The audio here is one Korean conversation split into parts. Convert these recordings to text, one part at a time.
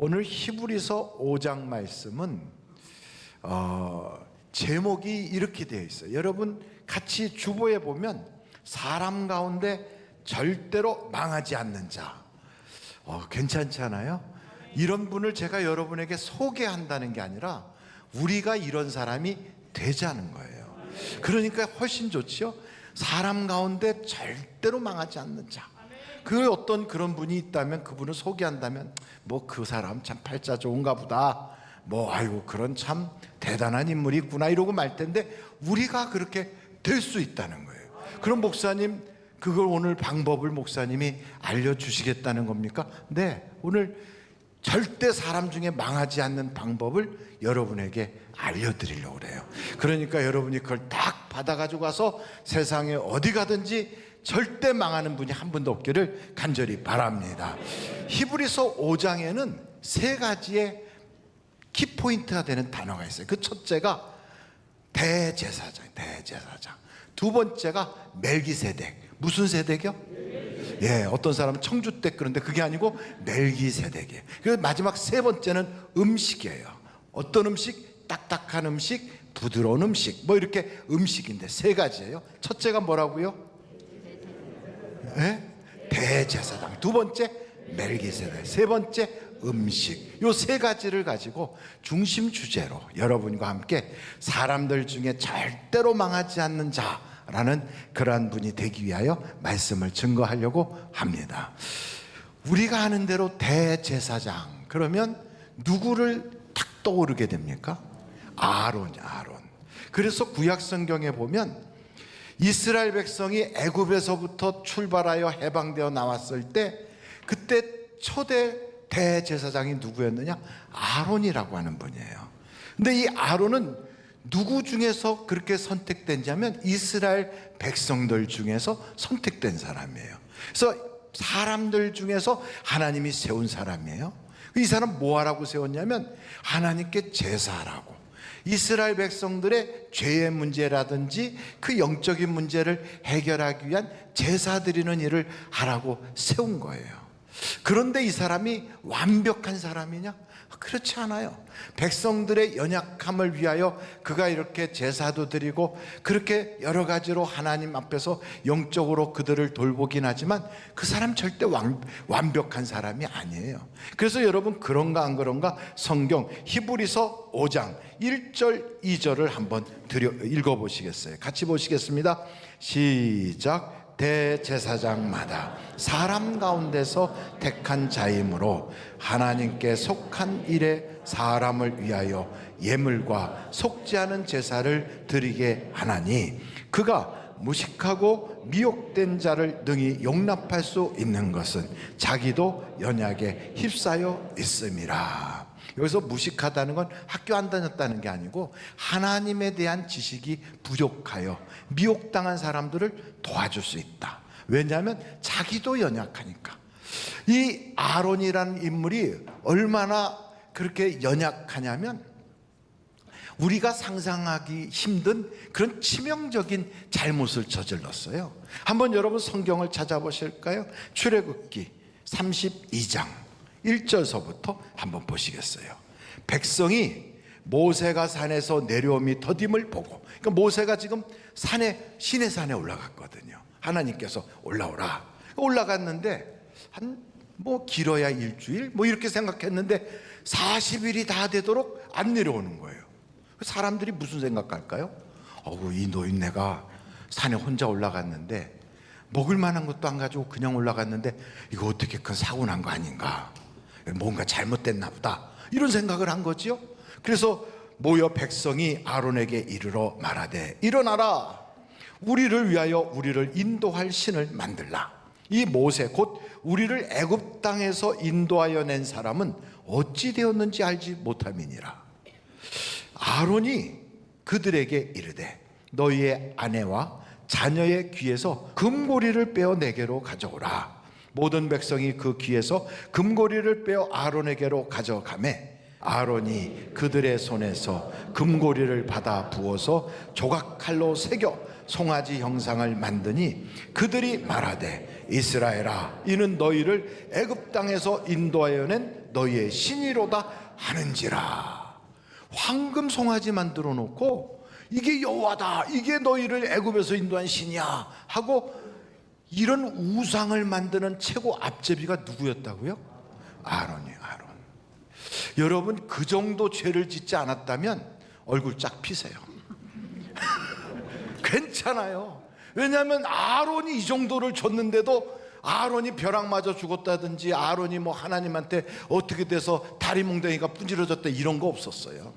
오늘 히브리서 5장 말씀은 제목이 이렇게 되어 있어요. 여러분 같이 주보에 보면 사람 가운데 절대로 망하지 않는 자. 괜찮지 않아요? 이런 분을 제가 여러분에게 소개한다는 게 아니라 우리가 이런 사람이 되자는 거예요. 그러니까 훨씬 좋지요. 사람 가운데 절대로 망하지 않는 자. 그 어떤 그런 분이 있다면 그분을 소개한다면 뭐 그 사람 참 팔자 좋은가 보다, 뭐 아이고 그런 참 대단한 인물이 있구나 이러고 말 텐데, 우리가 그렇게 될 수 있다는 거예요. 그럼 목사님, 그걸 오늘 방법을 목사님이 알려주시겠다는 겁니까? 네, 오늘 절대 사람 중에 망하지 않는 방법을 여러분에게 알려드리려고 그래요. 그러니까 여러분이 그걸 딱 받아가지고 가서 세상에 어디 가든지 절대 망하는 분이 한 분도 없기를 간절히 바랍니다. 히브리서 5장에는 세 가지의 키포인트가 되는 단어가 있어요. 그 첫째가 대제사장. 두 번째가 멜기세덱. 무슨 세덱이요? 예, 어떤 사람은 청주댁 그런데 그게 아니고 멜기세덱이에요. 그리고 마지막 세 번째는 음식이에요. 어떤 음식? 딱딱한 음식, 부드러운 음식, 뭐 이렇게 음식인데 세 가지예요. 첫째가 뭐라고요? 네? 대제사장. 두 번째 멜기세덱. 세 번째 음식. 요 세 가지를 가지고 중심 주제로 여러분과 함께 사람들 중에 절대로 망하지 않는 자라는 그러한 분이 되기 위하여 말씀을 증거하려고 합니다. 우리가 아는 대로 대제사장 그러면 누구를 딱 떠오르게 됩니까? 아론. 그래서 구약 성경에 보면 이스라엘 백성이 애굽에서부터 출발하여 해방되어 나왔을 때 그때 초대 대제사장이 누구였느냐? 아론이라고 하는 분이에요. 근데 이 아론은 누구 중에서 그렇게 선택된지 하면 이스라엘 백성들 중에서 선택된 사람이에요. 그래서 사람들 중에서 하나님이 세운 사람이에요. 이 사람 뭐 하라고 세웠냐면 하나님께 제사하라고, 이스라엘 백성들의 죄의 문제라든지 그 영적인 문제를 해결하기 위한 제사 드리는 일을 하라고 세운 거예요. 그런데 이 사람이 완벽한 사람이냐? 그렇지 않아요. 백성들의 연약함을 위하여 그가 이렇게 제사도 드리고 그렇게 여러 가지로 하나님 앞에서 영적으로 그들을 돌보긴 하지만 그 사람 절대 완벽한 사람이 아니에요. 그래서 여러분 그런가 안 그런가 성경 히브리서 5장 1절 2절을 한번 읽어보시겠어요? 같이 보시겠습니다. 시작. 대제사장마다 사람 가운데서 택한 자이므로 하나님께 속한 일에 사람을 위하여 예물과 속지 않은 제사를 드리게 하나니 그가 무식하고 미혹된 자를 능히 용납할 수 있는 것은 자기도 연약에 휩싸여 있음이라. 여기서 무식하다는 건 학교 안 다녔다는 게 아니고 하나님에 대한 지식이 부족하여 미혹당한 사람들을 도와줄 수 있다. 왜냐하면 자기도 연약하니까. 이 아론이라는 인물이 얼마나 그렇게 연약하냐면 우리가 상상하기 힘든 그런 치명적인 잘못을 저질렀어요. 한번 여러분 성경을 찾아보실까요? 출애굽기 32장 1절서부터 한번 보시겠어요? 백성이 모세가 산에서 내려옴이 더딤을 보고, 그러니까 모세가 지금 시내 산에 올라갔거든요. 하나님께서 올라오라. 올라갔는데 뭐 길어야 일주일 뭐 이렇게 생각했는데 40일이 다 되도록 안 내려오는 거예요. 사람들이 무슨 생각할까요? 이 노인네가 산에 혼자 올라갔는데 먹을 만한 것도 안 가지고 그냥 올라갔는데 이거 어떻게 큰 사고 난 거 아닌가, 뭔가 잘못됐나 보다, 이런 생각을 한 거지요. 그래서 모여 백성이 아론에게 이르러 말하되 일어나라, 우리를 위하여 우리를 인도할 신을 만들라. 이 모세 곧 우리를 애굽 땅에서 인도하여 낸 사람은 어찌 되었는지 알지 못함이니라. 아론이 그들에게 이르되 너희의 아내와 자녀의 귀에서 금고리를 빼어 내게로 가져오라. 모든 백성이 그 귀에서 금고리를 빼어 아론에게로 가져가매 아론이 그들의 손에서 금고리를 받아 부어서 조각칼로 새겨 송아지 형상을 만드니 그들이 말하되 이스라엘아 이는 너희를 애굽 땅에서 인도하여 낸 너희의 신이로다 하는지라. 황금 송아지 만들어 놓고 이게 여호와다, 이게 너희를 애굽에서 인도한 신이야 하고 이런 우상을 만드는 최고 앞제비가 누구였다고요? 아론이에요. 아론. 여러분 그 정도 죄를 짓지 않았다면 얼굴 쫙 피세요. 괜찮아요. 왜냐하면 아론이 이 정도를 줬는데도 아론이 벼락 맞아 죽었다든지 아론이 뭐 하나님한테 어떻게 돼서 다리 몽둥이가 부지러졌다 이런 거 없었어요.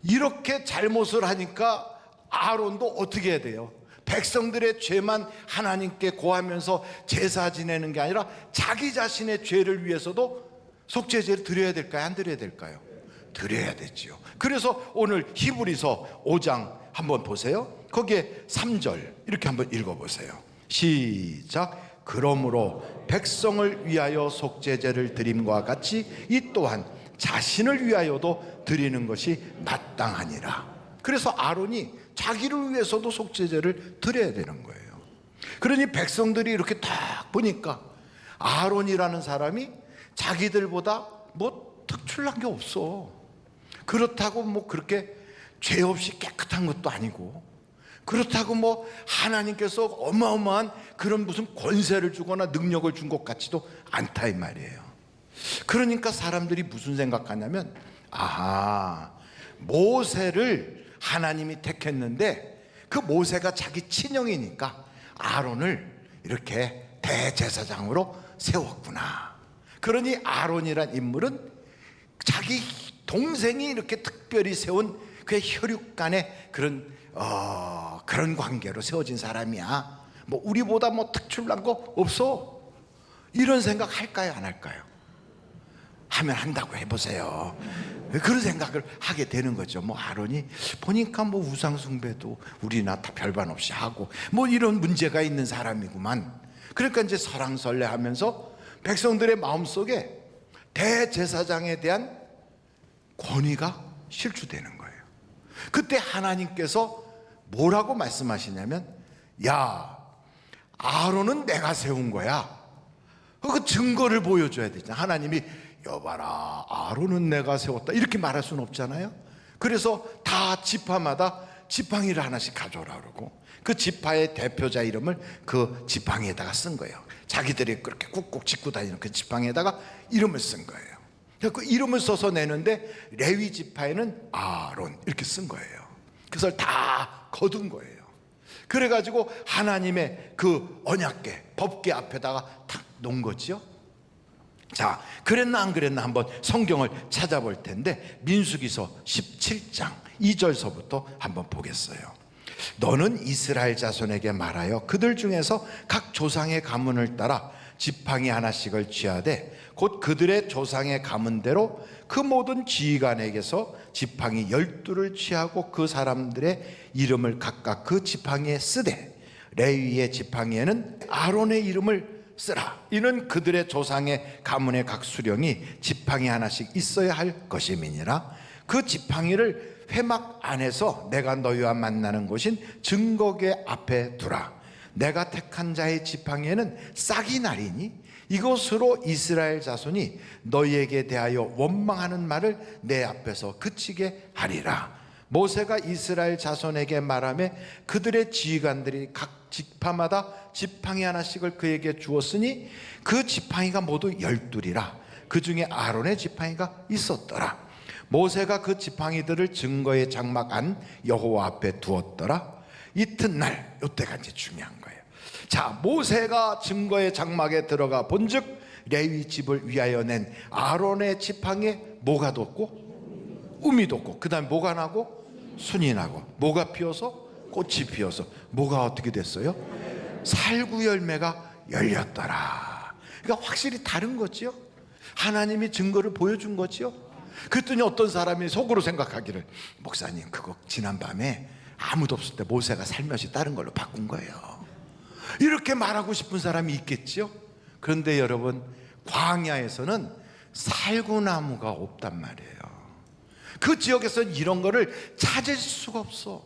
이렇게 잘못을 하니까 아론도 어떻게 해야 돼요? 백성들의 죄만 하나님께 고하면서 제사 지내는 게 아니라 자기 자신의 죄를 위해서도 속죄제를 드려야 될까요? 안 드려야 될까요? 드려야 되지요. 그래서 오늘 히브리서 5장 한번 보세요. 거기에 3절 이렇게 한번 읽어보세요. 시작. 그러므로 백성을 위하여 속죄제를 드림과 같이 이 또한 자신을 위하여도 드리는 것이 마땅하니라. 그래서 아론이 자기를 위해서도 속죄제를 드려야 되는 거예요. 그러니 백성들이 이렇게 딱 보니까 아론이라는 사람이 자기들보다 뭐 특출난 게 없어. 그렇다고 뭐 그렇게 죄 없이 깨끗한 것도 아니고, 그렇다고 뭐 하나님께서 어마어마한 그런 무슨 권세를 주거나 능력을 준 것 같지도 않다 이 말이에요. 그러니까 사람들이 무슨 생각하냐면, 아하, 모세를 하나님이 택했는데 그 모세가 자기 친형이니까 아론을 이렇게 대제사장으로 세웠구나. 그러니 아론이란 인물은 자기 동생이 이렇게 특별히 세운 그 혈육 간의 그런 관계로 세워진 사람이야. 뭐 우리보다 뭐 특출난 거 없어. 이런 생각 할까요, 안 할까요? 하면 한다고 해보세요. 그런 생각을 하게 되는 거죠. 뭐 아론이 보니까 뭐 우상 숭배도 우리나 다 별반 없이 하고 뭐 이런 문제가 있는 사람이구만. 그러니까 이제 설왕설래하면서 백성들의 마음속에 대제사장에 대한 권위가 실추되는 거예요. 그때 하나님께서 뭐라고 말씀하시냐면, 야, 아론은 내가 세운 거야. 그 증거를 보여줘야 되잖아. 하나님이 여봐라, 아론은 내가 세웠다 이렇게 말할 수는 없잖아요. 그래서 다 지파마다 지팡이를 하나씩 가져오라 그러고 그 지파의 대표자 이름을 그 지팡이에다가 쓴 거예요. 자기들이 그렇게 꾹꾹 짚고 다니는 그 지팡이에다가 이름을 쓴 거예요. 그 이름을 써서 내는데 레위 지파에는 아론 이렇게 쓴 거예요. 그래서 다 거둔 거예요. 그래가지고 하나님의 그 언약궤 법궤 앞에다가 탁 놓은 거죠. 자, 그랬나 안 그랬나 한번 성경을 찾아볼 텐데 민수기서 17장 2절서부터 한번 보겠어요. 너는 이스라엘 자손에게 말하여 그들 중에서 각 조상의 가문을 따라 지팡이 하나씩을 취하되 곧 그들의 조상의 가문대로 그 모든 지휘관에게서 지팡이 12를 취하고 그 사람들의 이름을 각각 그 지팡이에 쓰되 레위의 지팡이에는 아론의 이름을 쓰라. 이는 그들의 조상의 가문의 각 수령이 지팡이 하나씩 있어야 할 것임이니라. 그 지팡이를 회막 안에서 내가 너희와 만나는 곳인 증거궤 앞에 두라. 내가 택한 자의 지팡이에는 싹이 나리니 이것으로 이스라엘 자손이 너희에게 대하여 원망하는 말을 내 앞에서 그치게 하리라. 모세가 이스라엘 자손에게 말하며 그들의 지휘관들이 각 지파마다 지팡이 하나씩을 그에게 주었으니 그 지팡이가 모두 12이라. 그 중에 아론의 지팡이가 있었더라. 모세가 그 지팡이들을 증거의 장막 안 여호와 앞에 두었더라. 이튿날, 이때가 이제 중요한 거예요. 자, 모세가 증거의 장막에 들어가 본즉 레위 집을 위하여 낸 아론의 지팡이에 뭐가 돋고? 우미 돋고, 그 다음에 뭐가 나고? 순이 나고, 뭐가 피어서? 꽃이 피어서 뭐가 어떻게 됐어요? 살구 열매가 열렸더라. 그러니까 확실히 다른 거지요. 하나님이 증거를 보여준 거지요. 그랬더니 어떤 사람이 속으로 생각하기를, 목사님 그거 지난밤에 아무도 없을 때 모세가 살며시 다른 걸로 바꾼 거예요. 이렇게 말하고 싶은 사람이 있겠죠. 그런데 여러분, 광야에서는 살구나무가 없단 말이에요. 그 지역에서는 이런 거를 찾을 수가 없어.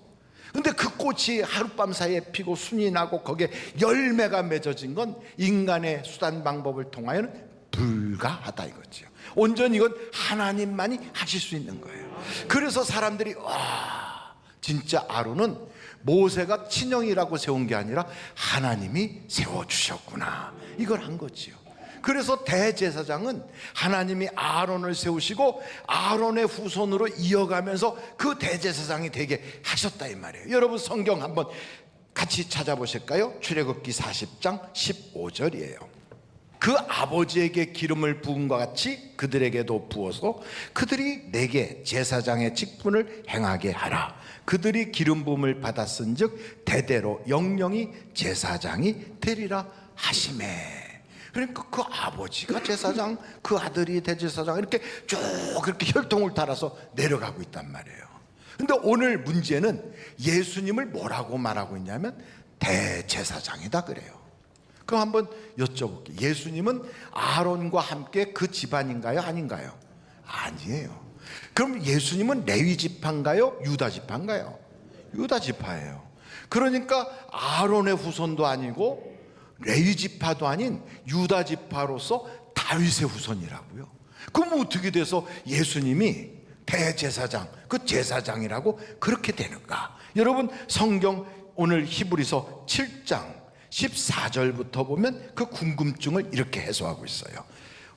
근데 그 꽃이 하룻밤 사이에 피고 순이 나고 거기에 열매가 맺어진 건 인간의 수단 방법을 통하여는 불가하다 이거죠. 온전히 이건 하나님만이 하실 수 있는 거예요. 그래서 사람들이 와, 진짜 아론은 모세가 친형이라고 세운 게 아니라 하나님이 세워주셨구나, 이걸 한 거지요. 그래서 대제사장은 하나님이 아론을 세우시고 아론의 후손으로 이어가면서 그 대제사장이 되게 하셨다 이 말이에요. 여러분 성경 한번 같이 찾아보실까요? 출애굽기 40장 15절이에요. 그 아버지에게 기름을 부음과 같이 그들에게도 부어서 그들이 내게 제사장의 직분을 행하게 하라. 그들이 기름 부음을 받았은즉 대대로 영영이 제사장이 되리라 하시매. 그러니까 그 아버지가 제사장, 그 아들이 대제사장, 이렇게 쭉 그렇게 혈통을 따라서 내려가고 있단 말이에요. 근데 오늘 문제는 예수님을 뭐라고 말하고 있냐면 대제사장이다 그래요. 그럼 한번 여쭤볼게요. 예수님은 아론과 함께 그 집안인가요? 아닌가요? 아니에요. 그럼 예수님은 레위 지파인가요? 유다 지파인가요? 유다 지파예요. 그러니까 아론의 후손도 아니고 레위 지파도 아닌 유다 지파로서 다윗의 후손이라고요. 그럼 어떻게 돼서 예수님이 대제사장, 그 제사장이라고 그렇게 되는가? 여러분 성경 오늘 히브리서 7장 14절부터 보면 그 궁금증을 이렇게 해소하고 있어요.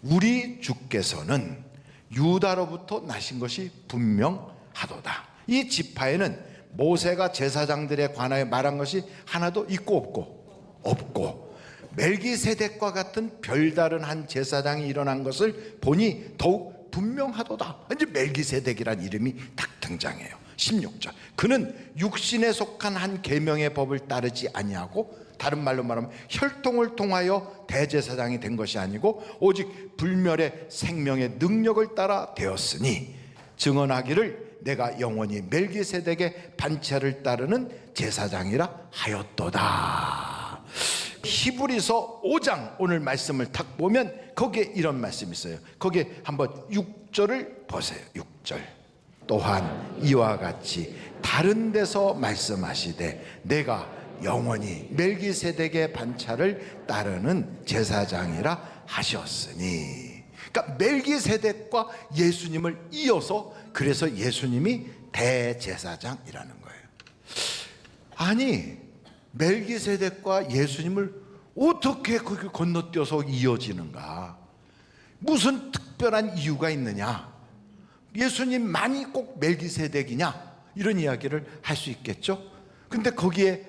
우리 주께서는 유다로부터 나신 것이 분명하도다. 이 지파에는 모세가 제사장들에 관하여 말한 것이 하나도 있고 없고 멜기세덱과 같은 별다른 한 제사장이 일어난 것을 보니 더욱 분명하도다. 이제 멜기세덱이란 이름이 딱 등장해요. 16절. 그는 육신에 속한 한 계명의 법을 따르지 아니하고, 다른 말로 말하면 혈통을 통하여 대제사장이 된 것이 아니고 오직 불멸의 생명의 능력을 따라 되었으니 증언하기를 내가 영원히 멜기세덱의 반차를 따르는 제사장이라 하였도다. 히브리서 5장 오늘 말씀을 딱 보면 거기에 이런 말씀이 있어요. 거기에 한번 6절을 보세요. 6절. 또한 이와 같이 다른 데서 말씀하시되 내가 영원히 멜기세덱의 반차를 따르는 제사장이라 하셨으니, 그러니까 멜기세덱과 예수님을 이어서 그래서 예수님이 대제사장이라는 거예요. 아니 멜기세덱과 예수님을 어떻게 그렇게 건너뛰어서 이어지는가? 무슨 특별한 이유가 있느냐? 예수님만이 꼭 멜기세덱이냐? 이런 이야기를 할 수 있겠죠. 근데 거기에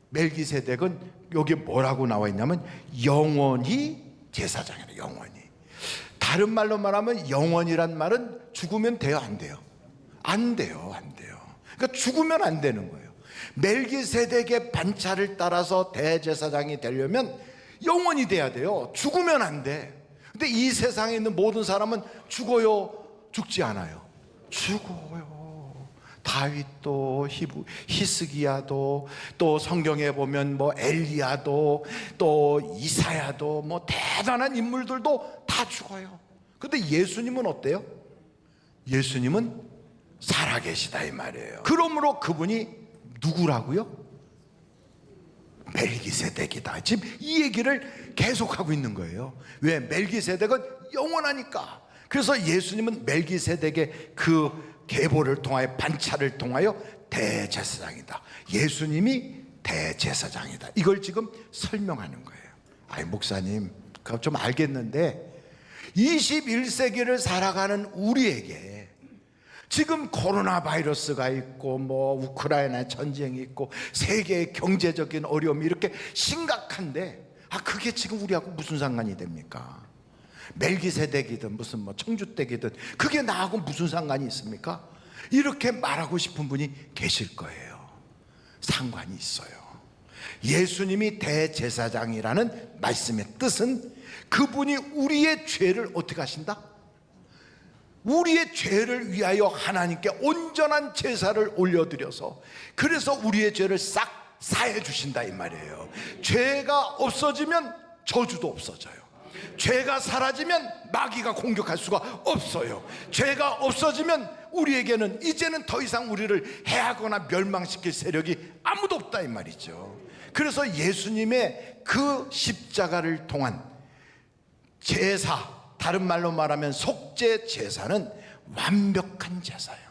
멜기세덱은 여기 뭐라고 나와 있냐면 영원히 제사장이에요. 영원히. 다른 말로 말하면 영원이란 말은 죽으면 돼요, 안 돼요? 안 돼요, 안 돼요. 그러니까 죽으면 안 되는 거예요. 멜기세덱의 반차를 따라서 대제사장이 되려면 영원히 돼야 돼요. 죽으면 안 돼. 근데 이 세상에 있는 모든 사람은 죽어요, 죽지 않아요? 죽어요. 다윗도 히스기야도, 또 성경에 보면 뭐 엘리야도, 또 이사야도, 뭐 대단한 인물들도 다 죽어요. 근데 예수님은 어때요? 예수님은 살아계시다 이 말이에요. 그러므로 그분이 누구라고요? 멜기세덱이다. 지금 이 얘기를 계속하고 있는 거예요. 왜? 멜기세덱은 영원하니까. 그래서 예수님은 멜기세덱의 그 계보를 통하여 반차를 통하여 대제사장이다. 예수님이 대제사장이다. 이걸 지금 설명하는 거예요. 아이 목사님, 그거 좀 알겠는데 21세기를 살아가는 우리에게 지금 코로나 바이러스가 있고 뭐 우크라이나 전쟁이 있고 세계의 경제적인 어려움이 이렇게 심각한데 그게 지금 우리하고 무슨 상관이 됩니까? 멜기세덱이든 무슨 뭐 청주댁이든 그게 나하고 무슨 상관이 있습니까? 이렇게 말하고 싶은 분이 계실 거예요. 상관이 있어요. 예수님이 대제사장이라는 말씀의 뜻은 그분이 우리의 죄를 어떻게 하신다? 우리의 죄를 위하여 하나님께 온전한 제사를 올려드려서 그래서 우리의 죄를 싹 사해 주신다 이 말이에요. 죄가 없어지면 저주도 없어져요. 죄가 사라지면 마귀가 공격할 수가 없어요. 죄가 없어지면 우리에게는 이제는 더 이상 우리를 해하거나 멸망시킬 세력이 아무도 없다 이 말이죠. 그래서 예수님의 그 십자가를 통한 제사, 다른 말로 말하면 속죄 제사는 완벽한 제사예요.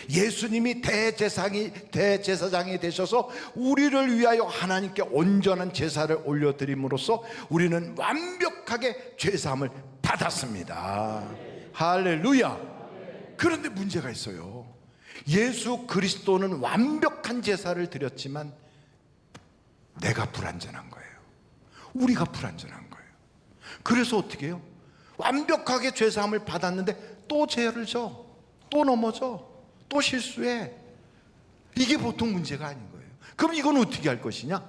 예수님이 대제사장이 되셔서 우리를 위하여 하나님께 온전한 제사를 올려드림으로써 우리는 완벽하게 죄사함을 받았습니다. 할렐루야. 그런데 문제가 있어요. 예수 그리스도는 완벽한 제사를 드렸지만 내가 불완전한 거예요. 우리가 불완전한 거예요. 그래서 어떻게 해요? 완벽하게 죄사함을 받았는데 또 죄를 져, 또 넘어져, 또 실수해. 이게 보통 문제가 아닌 거예요. 그럼 이건 어떻게 할 것이냐?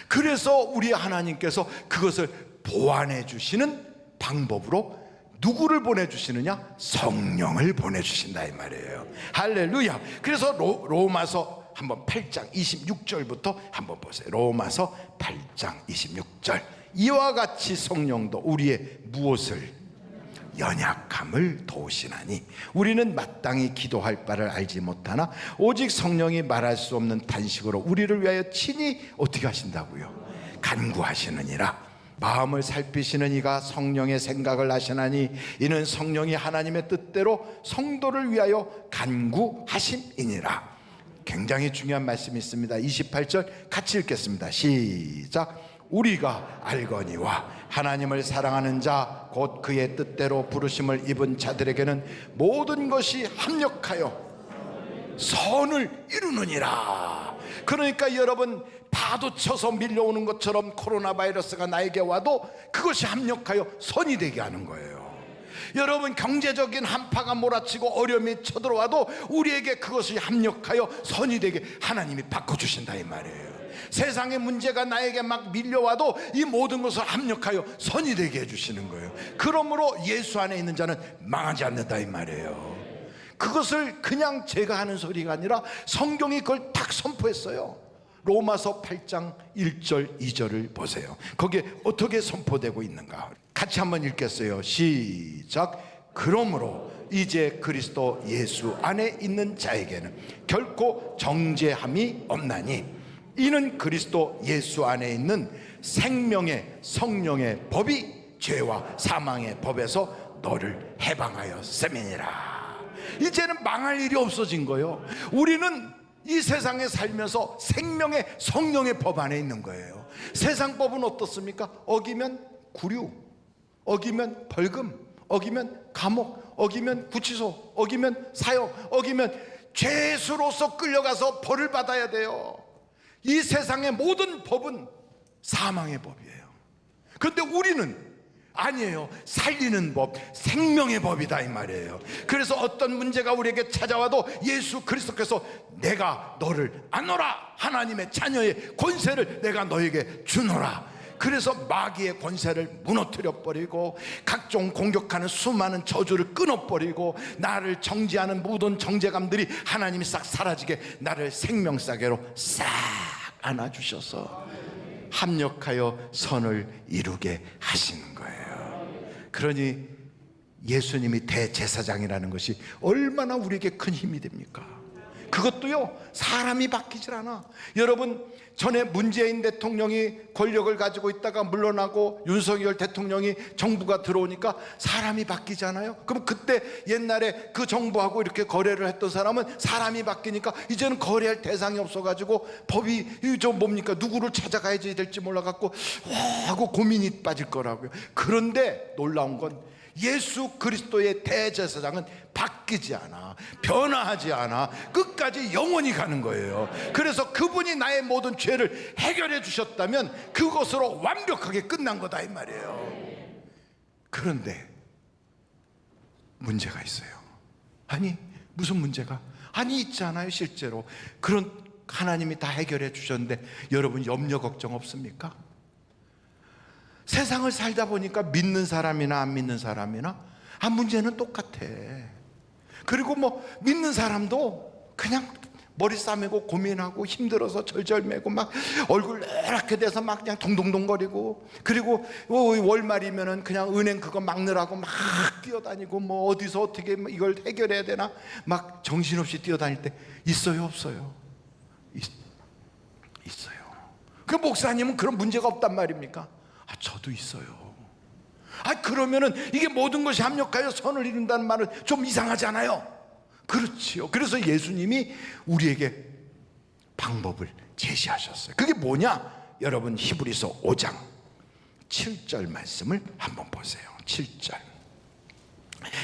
그래서 우리 하나님께서 그것을 보완해 주시는 방법으로 누구를 보내주시느냐? 성령을 보내주신다 이 말이에요. 할렐루야. 그래서 로마서 한번 8장 26절부터 한번 보세요. 로마서 8장 26절. 이와 같이 성령도 우리의 무엇을? 연약함을 도우시나니 우리는 마땅히 기도할 바를 알지 못하나 오직 성령이 말할 수 없는 탄식으로 우리를 위하여 친히 어떻게 하신다고요? 간구하시느니라. 마음을 살피시는 이가 성령의 생각을 아시나니 이는 성령이 하나님의 뜻대로 성도를 위하여 간구하심이니라. 굉장히 중요한 말씀이 있습니다. 28절 같이 읽겠습니다. 시작. 우리가 알거니와 하나님을 사랑하는 자 곧 그의 뜻대로 부르심을 입은 자들에게는 모든 것이 합력하여 선을 이루느니라. 그러니까 여러분, 파도 쳐서 밀려오는 것처럼 코로나 바이러스가 나에게 와도 그것이 합력하여 선이 되게 하는 거예요. 여러분, 경제적인 한파가 몰아치고 어려움이 쳐들어와도 우리에게 그것이 합력하여 선이 되게 하나님이 바꿔주신다 이 말이에요. 세상의 문제가 나에게 막 밀려와도 이 모든 것을 합력하여 선이 되게 해주시는 거예요. 그러므로 예수 안에 있는 자는 망하지 않는다 이 말이에요. 그것을 그냥 제가 하는 소리가 아니라 성경이 그걸 딱 선포했어요. 로마서 8장 1절 2절을 보세요. 거기에 어떻게 선포되고 있는가 같이 한번 읽겠어요. 시작. 그러므로 이제 그리스도 예수 안에 있는 자에게는 결코 정죄함이 없나니 이는 그리스도 예수 안에 있는 생명의 성령의 법이 죄와 사망의 법에서 너를 해방하였음이니라. 이제는 망할 일이 없어진 거예요. 우리는 이 세상에 살면서 생명의 성령의 법 안에 있는 거예요. 세상 법은 어떻습니까? 어기면 구류, 어기면 벌금, 어기면 감옥, 어기면 구치소, 어기면 사형, 어기면 죄수로서 끌려가서 벌을 받아야 돼요. 이 세상의 모든 법은 사망의 법이에요. 그런데 우리는 아니에요. 살리는 법, 생명의 법이다 이 말이에요. 그래서 어떤 문제가 우리에게 찾아와도 예수 그리스도께서 내가 너를 안노라, 하나님의 자녀의 권세를 내가 너에게 주노라. 그래서 마귀의 권세를 무너뜨려 버리고 각종 공격하는 수많은 저주를 끊어버리고 나를 정죄하는 모든 정죄감들이 하나님이 싹 사라지게 나를 생명사계로 싹 안아주셔서 합력하여 선을 이루게 하시는 거예요. 그러니 예수님이 대제사장이라는 것이 얼마나 우리에게 큰 힘이 됩니까? 그것도요, 사람이 바뀌질 않아. 여러분, 전에 문재인 대통령이 권력을 가지고 있다가 물러나고 윤석열 대통령이 정부가 들어오니까 사람이 바뀌잖아요. 그럼 그때 옛날에 그 정부하고 이렇게 거래를 했던 사람은 사람이 바뀌니까 이제는 거래할 대상이 없어가지고 법이 저 뭡니까 누구를 찾아가야 될지 몰라갖고 하고 고민이 빠질 거라고요. 그런데 놀라운 건 예수 그리스도의 대제사장은 바뀌지 않아, 변화하지 않아, 끝까지 영원히 가는 거예요. 그래서 그분이 나의 모든 죄를 해결해 주셨다면 그것으로 완벽하게 끝난 거다 이 말이에요. 그런데 문제가 있어요. 아니, 무슨 문제가? 아니, 있잖아요. 실제로 그런 하나님이 다 해결해 주셨는데 여러분 염려 걱정 없습니까? 세상을 살다 보니까 믿는 사람이나 안 믿는 사람이나 문제는 똑같아. 그리고 뭐 믿는 사람도 그냥 머리 싸매고 고민하고 힘들어서 절절매고 막 얼굴 노랗게 돼서 막 그냥 동동동거리고, 그리고 월말이면은 그냥 은행 그거 막느라고 막 뛰어다니고 뭐 어디서 어떻게 이걸 해결해야 되나 막 정신없이 뛰어다닐 때 있어요, 없어요? 있어요. 그 목사님은 그런 문제가 없단 말입니까? 저도 있어요. 그러면은 이게 모든 것이 합력하여 선을 이룬다는 말은 좀 이상하잖아요. 그렇지요. 그래서 예수님이 우리에게 방법을 제시하셨어요. 그게 뭐냐? 여러분, 히브리서 5장 7절 말씀을 한번 보세요. 7절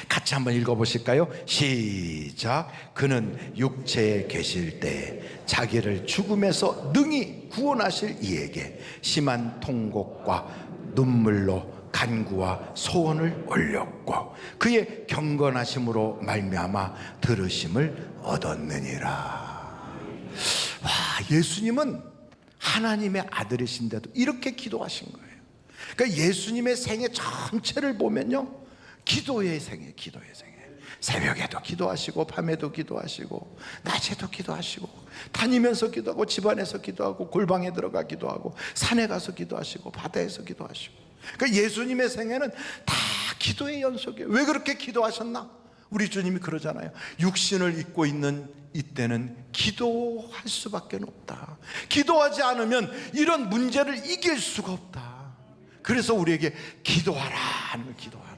같이 한번 읽어보실까요? 시작. 그는 육체에 계실 때 자기를 죽음에서 능히 구원하실 이에게 심한 통곡과 눈물로 간구와 소원을 올렸고 그의 경건하심으로 말미암아 들으심을 얻었느니라. 와, 예수님은 하나님의 아들이신데도 이렇게 기도하신 거예요. 그러니까 예수님의 생애 전체를 보면요, 기도의 생애, 기도의 생애. 새벽에도 기도하시고 밤에도 기도하시고 낮에도 기도하시고 다니면서 기도하고 집안에서 기도하고 골방에 들어가 기도하고 산에 가서 기도하시고 바다에서 기도하시고. 그러니까 예수님의 생애는 다 기도의 연속이에요. 왜 그렇게 기도하셨나? 우리 주님이 그러잖아요. 육신을 입고 있는 이때는 기도할 수밖에 없다. 기도하지 않으면 이런 문제를 이길 수가 없다. 그래서 우리에게 기도하라 하는 걸, 기도하라.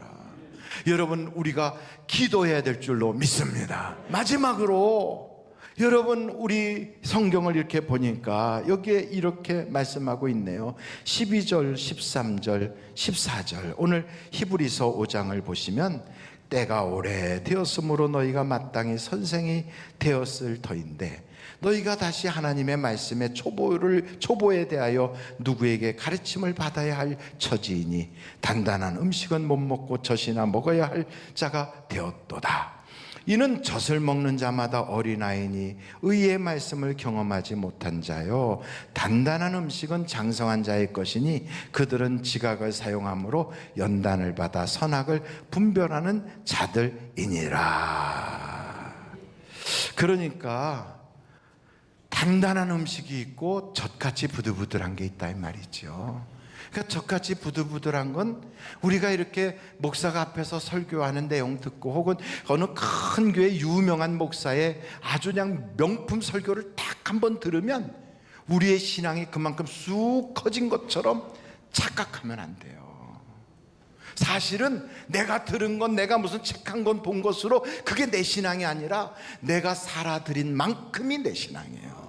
여러분, 우리가 기도해야 될 줄로 믿습니다. 마지막으로 여러분, 우리 성경을 이렇게 보니까 여기에 이렇게 말씀하고 있네요. 12절, 13절, 14절. 오늘 히브리서 5장을 보시면 때가 오래되었으므로 너희가 마땅히 선생이 되었을 터인데 너희가 다시 하나님의 말씀의 초보에 대하여 누구에게 가르침을 받아야 할 처지이니 단단한 음식은 못 먹고 젖이나 먹어야 할 자가 되었도다. 이는 젖을 먹는 자마다 어린아이니 의의 말씀을 경험하지 못한 자요, 단단한 음식은 장성한 자의 것이니 그들은 지각을 사용함으로 연단을 받아 선악을 분별하는 자들이니라. 그러니까 단단한 음식이 있고 젖같이 부들부들한 게 있다 이 말이죠. 그러니까 젖같이 부들부들한 건 우리가 이렇게 목사가 앞에서 설교하는 내용 듣고 혹은 어느 큰 교회 유명한 목사의 아주 그냥 명품 설교를 딱 한번 들으면 우리의 신앙이 그만큼 쑥 커진 것처럼 착각하면 안 돼요. 사실은 내가 들은 건, 내가 무슨 책 한 권 본 것으로 그게 내 신앙이 아니라 내가 살아들인 만큼이 내 신앙이에요.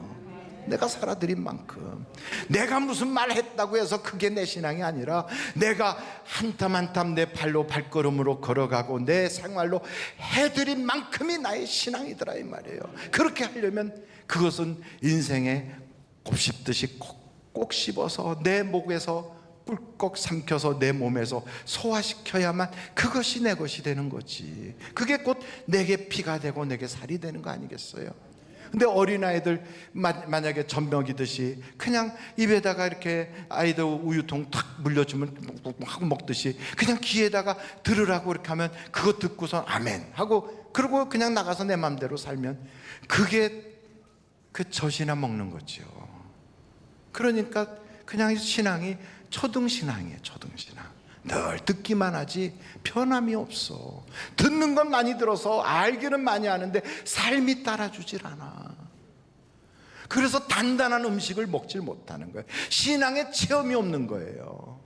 내가 살아들인 만큼. 내가 무슨 말 했다고 해서 그게 내 신앙이 아니라 내가 한 땀 한 땀 내 발로 발걸음으로 걸어가고 내 생활로 해드린 만큼이 나의 신앙이더라 이 말이에요. 그렇게 하려면 그것은 인생에 곱 씹듯이 꼭 씹어서 내 목에서 꿀꺽 삼켜서 내 몸에서 소화시켜야만 그것이 내 것이 되는 거지. 그게 곧 내게 피가 되고 내게 살이 되는 거 아니겠어요? 근데 어린아이들 만약에 젖 먹이듯이 그냥 입에다가 이렇게 아이들 우유통 탁 물려주면 하고 먹듯이 그냥 귀에다가 들으라고 이렇게 하면 그거 듣고서 아멘 하고 그러고 그냥 나가서 내 맘대로 살면 그게 그 젖이나 먹는 거죠. 그러니까 그냥 신앙이 초등신앙이에요. 초등신앙. 늘 듣기만 하지 변함이 없어. 듣는 건 많이 들어서 알기는 많이 아는데 삶이 따라주질 않아. 그래서 단단한 음식을 먹질 못하는 거예요. 신앙에 체험이 없는 거예요.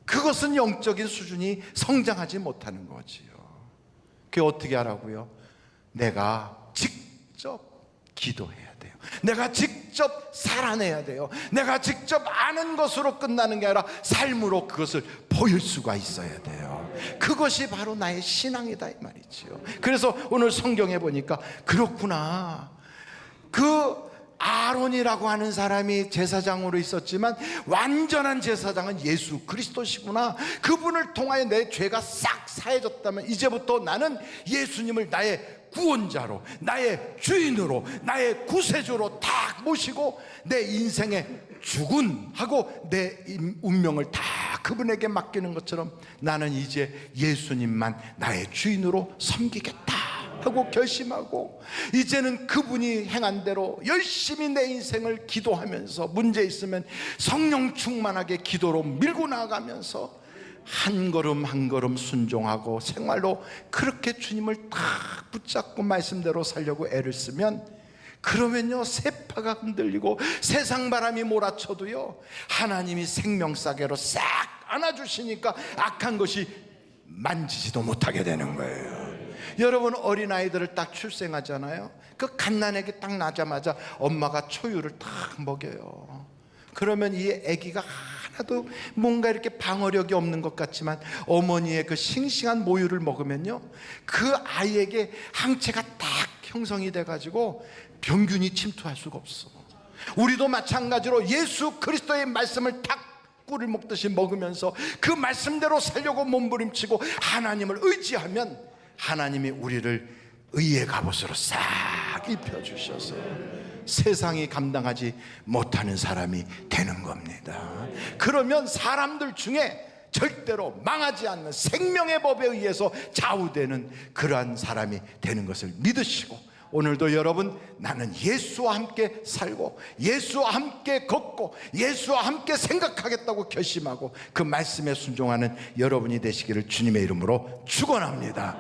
그것은 영적인 수준이 성장하지 못하는 거지요. 그게 어떻게 하라고요? 내가 직접 기도해야 돼요. 내가 직접 살아내야 돼요. 내가 직접 아는 것으로 끝나는 게 아니라 삶으로 그것을 보일 수가 있어야 돼요. 그것이 바로 나의 신앙이다 이 말이지요. 그래서 오늘 성경에 보니까 그렇구나. 그 아론이라고 하는 사람이 제사장으로 있었지만 완전한 제사장은 예수 그리스도시구나. 그분을 통하여 내 죄가 싹 사해졌다면 이제부터 나는 예수님을 나의 구원자로, 나의 주인으로, 나의 구세주로 딱 모시고 내 인생의 주군하고 내 운명을 다 그분에게 맡기는 것처럼 나는 이제 예수님만 나의 주인으로 섬기겠다. 하고 결심하고 이제는 그분이 행한 대로 열심히 내 인생을 기도하면서 문제 있으면 성령 충만하게 기도로 밀고 나아가면서 한 걸음 한 걸음 순종하고 생활로 그렇게 주님을 딱 붙잡고 말씀대로 살려고 애를 쓰면, 그러면요 세파가 흔들리고 세상 바람이 몰아쳐도요 하나님이 생명사계로 싹 안아주시니까 악한 것이 만지지도 못하게 되는 거예요. 여러분, 어린아이들을 딱 출생하잖아요. 그 갓난아기 딱 나자마자 엄마가 초유를 딱 먹여요. 그러면 이 아기가 하나도 뭔가 이렇게 방어력이 없는 것 같지만 어머니의 그 싱싱한 모유를 먹으면요 그 아이에게 항체가 딱 형성이 돼가지고 병균이 침투할 수가 없어. 우리도 마찬가지로 예수 그리스도의 말씀을 딱 꿀을 먹듯이 먹으면서 그 말씀대로 살려고 몸부림치고 하나님을 의지하면 하나님이 우리를 의의 갑옷으로 싹 입혀주셔서 세상이 감당하지 못하는 사람이 되는 겁니다. 그러면 사람들 중에 절대로 망하지 않는 생명의 법에 의해서 좌우되는 그러한 사람이 되는 것을 믿으시고, 오늘도 여러분, 나는 예수와 함께 살고 예수와 함께 걷고 예수와 함께 생각하겠다고 결심하고 그 말씀에 순종하는 여러분이 되시기를 주님의 이름으로 축원합니다.